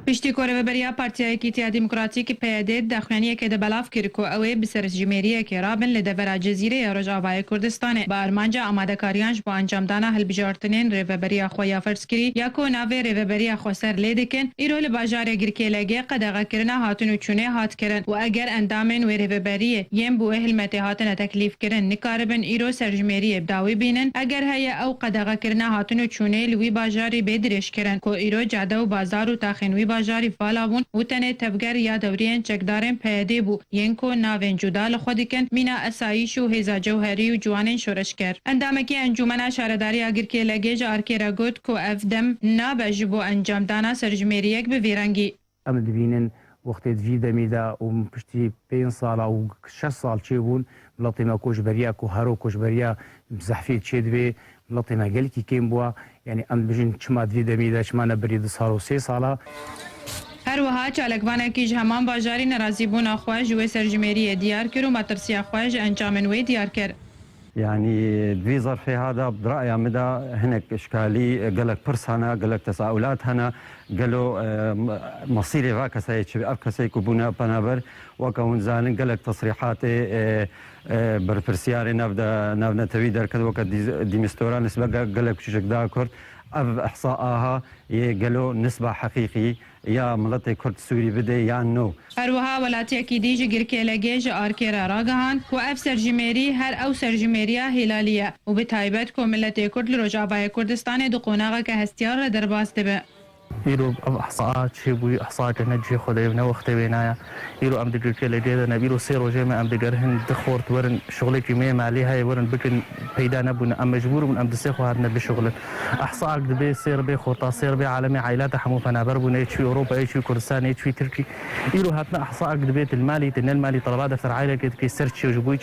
پشتی کۆرەبەریا پارتیایەکی تیا دیموکراتیک پێدێت داخوێنیەکێ دەبەلاف کرد و ئەوێ بسەرژمێریەکێ رابن لە دەڤەرا جەزیرەیە ڕۆژاوای کوردستانê بە ئەرمانجا ئامادەکاریان ji bo encamdana hilbijartinên rêveberiya xwe ya ferskirî ya ku navê rêveberiya xwe ser lê dikin îro li bajarê Girkêlêgê qedexekirina hatin û çûnê hat kirin û eger endamên wê rêveberiyê yên bi wê hilmetê hatine teklîf kirin nikaribin îro serjmêriyê bi dawî bînin eger heye ew qedexekirina hatin û çûnê li wî bajarî bêdirêj kirin ku îro cade û bazar û taxên wî bajarî vala bûn û tenê tevger ya dewriyên çekdarên PYD bû yên ku navên cuda li xwe dikin mîna esayîş û hêza cewherî û ciwanên şoreşker. Endamekî Encûmena Şaredariya Girkêlêgê ji Arkêra got ku ev dem nabe ji bo encamdana serjmêriyek bi vê rengî. Em dibînin wextê divî demê de û piştî 5 sala û 6 sal çêbûn miletê me koçberiya ku hero koçberiya zehfê çê divê miletê me gelekî kêm bûye yani em dibêjin çima divî demê de çima nebirî 2 sal û 3 sala. Her wiha çalekvanekî ji heman bajarî nerazîbûna xwe ji wê serjmêriyê diyar kir û matirsiya xwe ji encamên wê diyar kir. يعني في ظرف هذا برأيي مدى هناك إشكالي قالك برسانا قالك تساؤلات هنا قالوا مصيري فاكسي أفكسي كوبونا بنابر وكون زان قالك تصريحات برفرسياري نافدا تويدر كذا وقت ديمستورا نسبة قالك شو دا كرد أف إحصاءها قالوا نسبة حقيقي يا ملتي كرد سوري بدي يا نو. هروها ولاتیەکی دی ji Girkêlêgê ji Arkêra ragihan ku ev serjmêrî her ew serjmêriya hêlaliye û bi taybet ku milletê Kurd li Rojavayê Kurdistanê di qonaxeke hestiyar re derbas dibe. إيرو إحصاءات شيء بوي إحصاءات نجي خدي ونوخت بينايا إيرو أم دقيق كلا جيدا نبيرو سيرو جيما أم دقرهن دخورت ورن شغلي كمية عليها ورن بكن بيدا نبون أم مجبور من أم دسيخو هادنا بشغل إحصاء دبي سير بي خورتا سير بي عالمي عائلات حمو فنابر بون يشوي أوروبا يشوي كردستان يشوي تركي إيرو هاتنا إحصاء دبيت المالي تن المالي طلبات دفتر عائلة كي سيرتشي وجبوي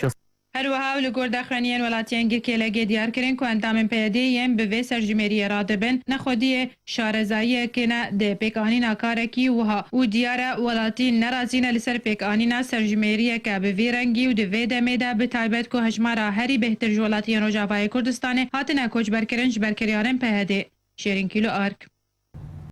هروها li gor daxuyaniyên welatiyên Girkêlêgê diyar kirin ku endamên PYD yên bi vê serjmêriyê radibin nexwediyê şarezayiyekê ne dê pêkanîna karekî wiha û diyar e welatî nerazîne li ser pêkanîna serjmêriyeke bi vê rengî û di vê demê de bi taybet ku hejmara herî bêhtir ji welatiyên Rojavayê Kurdistanê hatine koçberkirin ji berkiryanên PYD. Şêrîn Kîlo Ark.